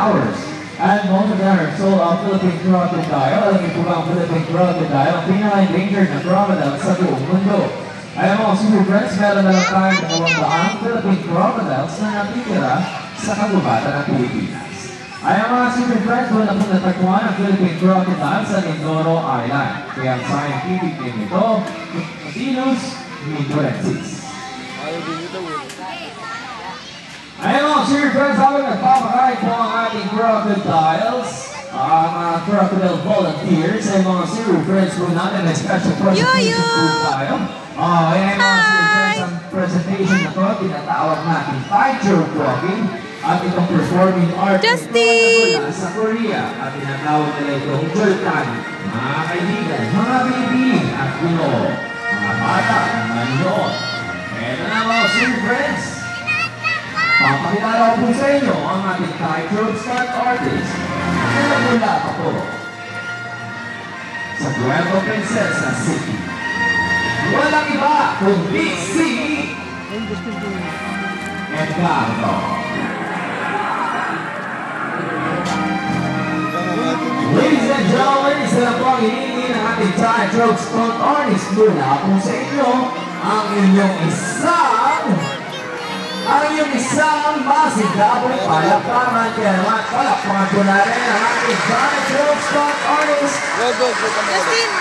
hours. And most of them are sold of Philippine crocodile. Alam niyo po ba ang Philippine crocodile? Ang pinaka-endangered na crocodile sa buong mundo. Alam mo, super friends, meron na lang tayong 200 Philippine crocodiles na natitira sa kagubatan ng Pilipinas. Ayan mga super friends, wala po natagpuan ang Philippine crocodile sa Mindoro Island. Kaya ang scientific name ito, Venus mindorensis. Ayan mga super friends, habang nagpapakain po ang ating crocodiles, ang mga crocodile volunteers, ay mga super friends po natin na special presentation po tayo. Ayan mga super friends, ang presentation na ito, tinatawag natin Fine-Joke Walking. At itong performing art mula sa Korea at tinatawag nila itong Joltan. Mga kaibigan, mga baby at gulo, mga bata, mga noon. Eto na mga super friends. Papakilala ko po sa inyo ang ating tightrope stunt artist na nagmula pa po sa Nueva Princesa City. Walang iba kundi si Edgardo. Ladies and gentlemen, isa na po ang hinihingi ng ating tightrope stunt artist mula po sa inyo ang inyong isang masigabong palakpakan. Kaya naman palakpakan po na rin ang ating tightrope stunt artist. Justin,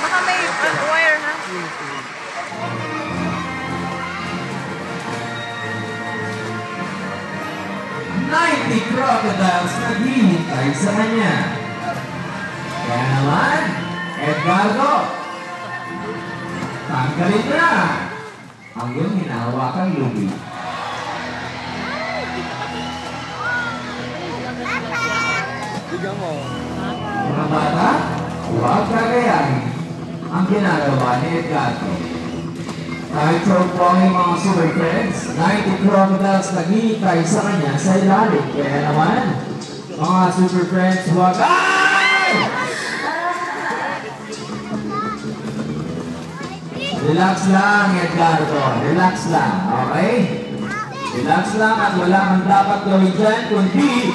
baka may wire ha? 90 crocodiles naghihintay sa kanya. Kaya naman, Edgardo, tanggalin na ang iyong hinahawakang lubi. Mga bata, huwag kagayahin ang ginagawa ni Edgardo. Tightrope walking mga super friends, 90 crocodiles naghihintay sa kanya sa ilalim. Kaya naman, mga super friends, huwag relax lang, Edgardo. Relax lang, okay? Relax lang at wala kang dapat gawin dyan, kundi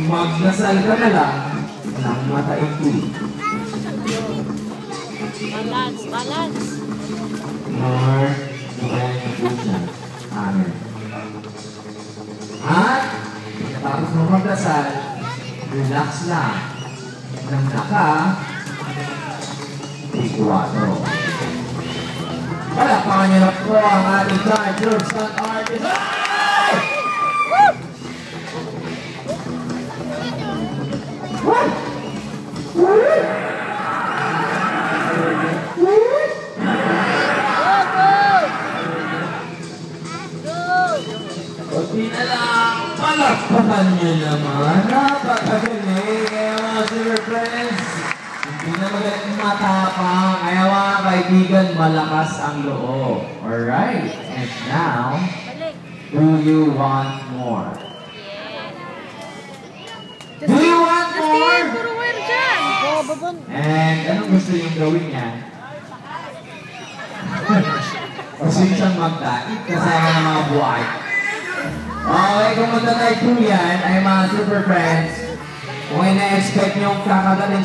magdasal ka na lang ng mataimtim. Balance. Lord, kaya niyo po siya. Amen. At, tapos mo magdasal, relax lang. Nang naka-3-4. Palakpakan niyo na po ang ating tightrope stunt artist. Woo! Kunti na lang, palakpakan niyo naman. Napakagaling. Kaya mga super friends, hindi na magaling matapang. Kaya mga kaibigan, malakas ang loob. Alright, and now, do you want more? Do you want more? And anong gusto yung gawin niya? Gusto siyang magdait kasama ng mga buhay. Okay, kung magtatay po yan ay mga super friends, kung ina-expect nyo kakagaling